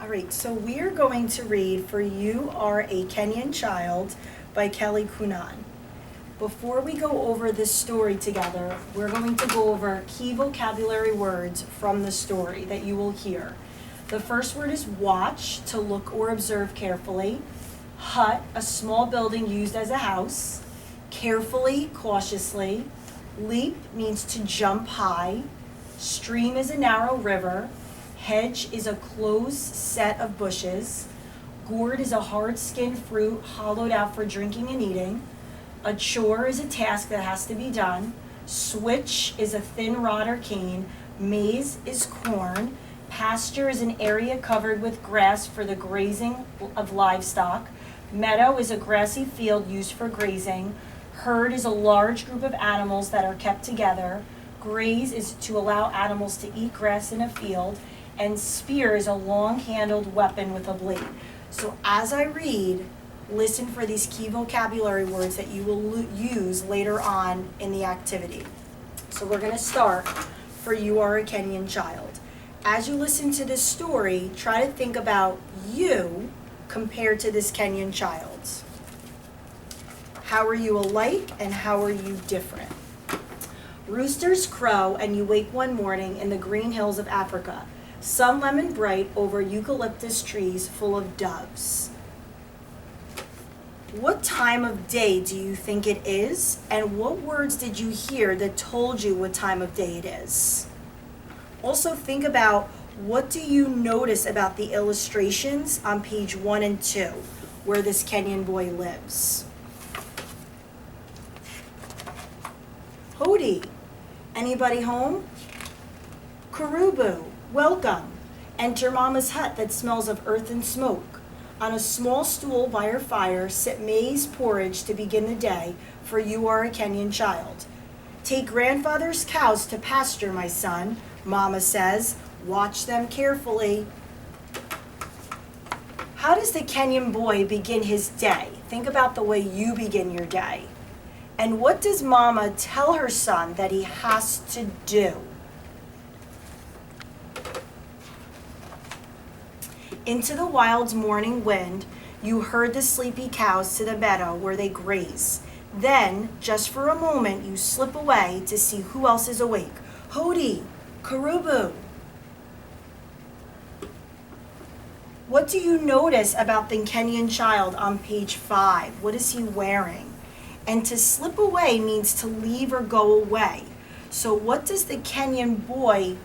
All right, so we are going to read For You Are a Kenyan Child by Kelly Kunan. Before we go over this story together, we're going to go over key vocabulary words from the story that you will hear. The first word is watch, to look or observe carefully. Hut, a small building used as a house. Carefully, cautiously. Leap means to jump high. Stream is a narrow river. Hedge is a closed set of bushes. Gourd is a hard-skinned fruit hollowed out for drinking and eating. A chore is a task that has to be done. Switch is a thin rod or cane. Maize is corn. Pasture is an area covered with grass for the grazing of livestock. Meadow is a grassy field used for grazing. Herd is a large group of animals that are kept together. Graze is to allow animals to eat grass in a field. And spear is a long-handled weapon with a blade. So as I read, listen for these key vocabulary words that you will use later on in the activity. So we're going to start For You Are a Kenyan Child. As you listen to this story, try to think about you compared to this Kenyan child. How are you alike and how are you different? Roosters crow and you wake one morning in the green hills of Africa. Sun lemon bright over eucalyptus trees full of doves. What time of day do you think it is? And what words did you hear that told you what time of day it is? Also think about what do you notice about the illustrations on page 1 and 2 where this Kenyan boy lives. Hodi, anybody home? Karubu, welcome. Enter Mama's hut that smells of earth and smoke. On a small stool by her fire sit maize porridge to begin the day, for you are a Kenyan child. Take grandfather's cows to pasture, my son, Mama says. Watch them carefully. How does the Kenyan boy begin his day? Think about the way you begin your day. And what does Mama tell her son that he has to do? Into the wild's morning wind, you herd the sleepy cows to the meadow where they graze. Then, just for a moment, you slip away to see who else is awake. Hodi, Karubu. What do you notice about the Kenyan child on page 5? What is he wearing? And to slip away means to leave or go away. So what does the Kenyan boy,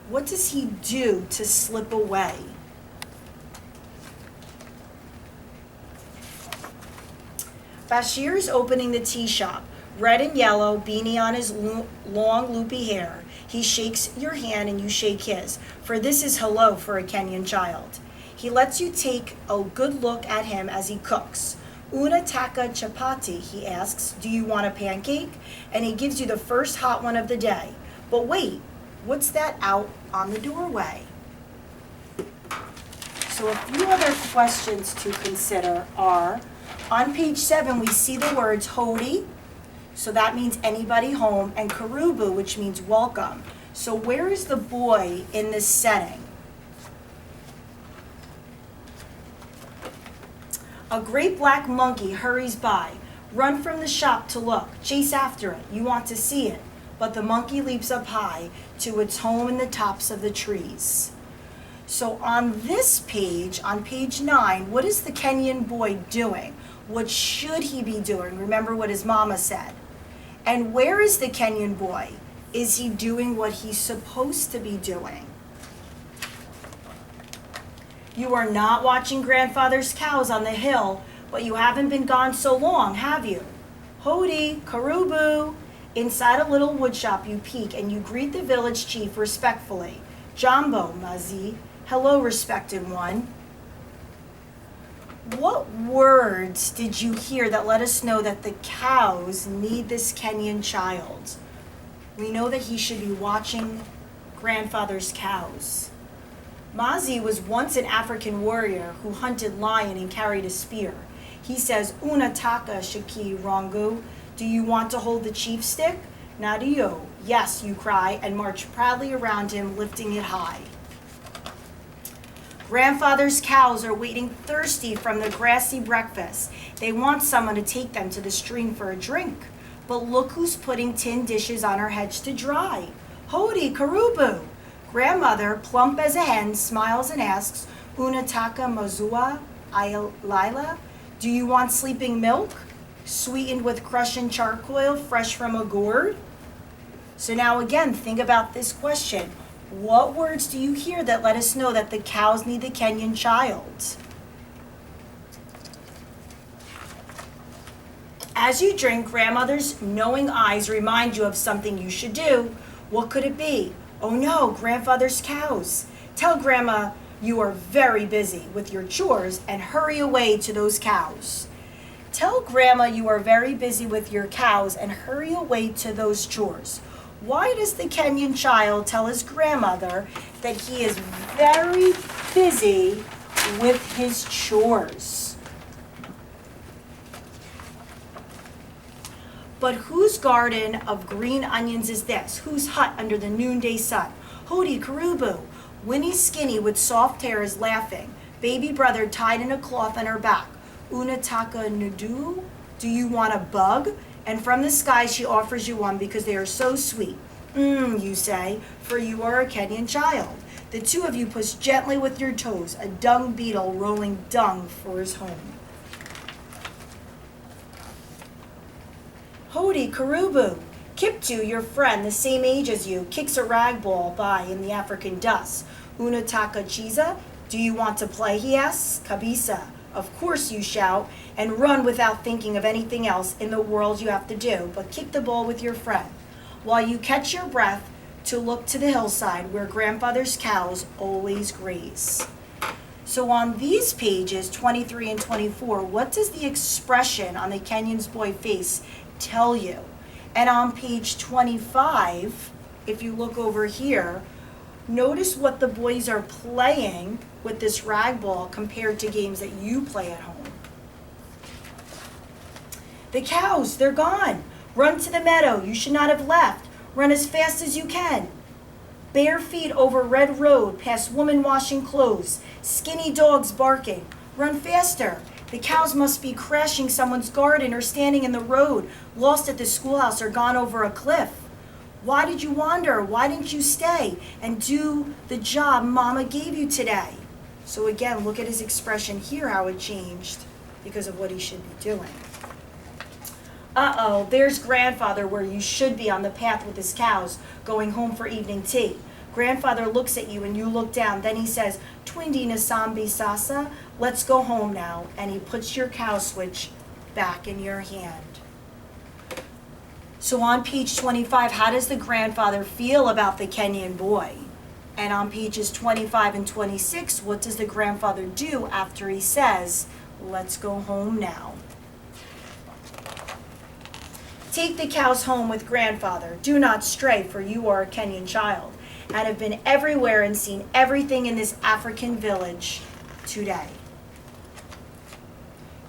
what does he do to slip away? Bashir is opening the tea shop. Red and yellow, beanie on his long loopy hair. He shakes your hand and you shake his, for this is hello for a Kenyan child. He lets you take a good look at him as he cooks. Una taka chapati, he asks, do you want a pancake? And he gives you the first hot one of the day. But wait, what's that out on the doorway? So a few other questions to consider are, on page 7 we see the words Hodi, so that means anybody home, and Karubu, which means welcome. So where is the boy in this setting? A great black monkey hurries by. Run from the shop to look. Chase after it. You want to see it. But the monkey leaps up high to its home in the tops of the trees. So on this page, on page 9, what is the Kenyan boy doing? What should he be doing? Remember what his mama said. And where is the Kenyan boy? Is he doing what he's supposed to be doing? You are not watching grandfather's cows on the hill, but you haven't been gone so long, have you? Hodi, Karubu. Inside a little woodshop you peek and you greet the village chief respectfully. Jambo, Mazi. Hello, respected one. What words did you hear that let us know that the cows need this Kenyan child? We know that he should be watching grandfather's cows. Mazi was once an African warrior who hunted lion and carried a spear. He says, Una taka shaki rongu. Do you want to hold the chief stick? Nadio. Yes, you cry, and march proudly around him, lifting it high. Grandfather's cows are waiting thirsty from the grassy breakfast. They want someone to take them to the stream for a drink. But look who's putting tin dishes on her heads to dry. Hody Karubu. Grandmother, plump as a hen, smiles and asks, Unataka Mazua Lila, do you want sleeping milk? Sweetened with Crussian charcoal, fresh from a gourd? So now again, think about this question. What words do you hear that let us know that the cows need the Kenyan child? As you drink, grandmother's knowing eyes remind you of something you should do. What could it be? Oh no, grandfather's cows. Tell grandma you are very busy with your chores and hurry away to those cows. Tell grandma you are very busy with your cows and hurry away to those chores. Why does the Kenyan child tell his grandmother that he is very busy with his chores? But whose garden of green onions is this? Whose hut under the noonday sun? Hody Karubu. Winnie Skinny with soft hair is laughing. Baby brother tied in a cloth on her back. Unataka Nudu. Do you want a bug? And from the sky she offers you one because they are so sweet. You say, for you are a Kenyan child. The two of you push gently with your toes, a dung beetle rolling dung for his home. Hody Karubu. Kiptu, your friend, the same age as you, kicks a rag ball by in the African dust. Unataka Chiza, do you want to play, he asks. Kabisa, of course you shout, and run without thinking of anything else in the world you have to do, but kick the ball with your friend, while you catch your breath to look to the hillside where grandfather's cows always graze. So on these pages, 23 and 24, what does the expression on the Kenyan's boy face tell you? And on page 25, if you look over here, notice what the boys are playing with this rag ball compared to games that you play at home. The cows, they're gone. Run to the meadow. You should not have left. Run as fast as you can. Bare feet over red road, past women washing clothes, skinny dogs barking. Run faster. The cows must be crashing someone's garden or standing in the road, lost at the schoolhouse or gone over a cliff. Why did you wander? Why didn't you stay and do the job Mama gave you today? So again, look at his expression here, how it changed because of what he should be doing. Uh-oh, there's grandfather where you should be on the path with his cows, going home for evening tea. Grandfather looks at you and you look down. Then he says, Twindi Nasambi Sasa, let's go home now. And he puts your cow switch back in your hand. So on page 25, how does the grandfather feel about the Kenyan boy? And on pages 25 and 26, what does the grandfather do after he says, let's go home now? Take the cows home with grandfather. Do not stray, for you are a Kenyan child, and have been everywhere and seen everything in this African village today.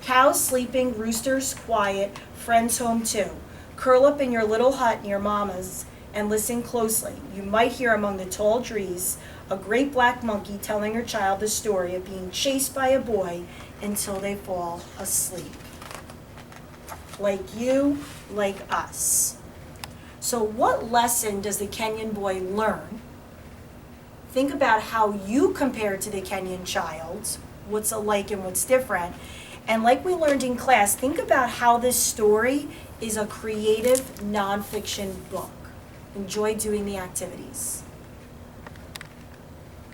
Cows sleeping, roosters quiet, friends home too. Curl up in your little hut near Mama's and listen closely. You might hear among the tall trees a great black monkey telling her child the story of being chased by a boy until they fall asleep. Like you, like us. So what lesson does the Kenyan boy learn? Think about how you compare to the Kenyan child, what's alike and what's different. And like we learned in class, think about how this story is a creative nonfiction book. Enjoy doing the activities.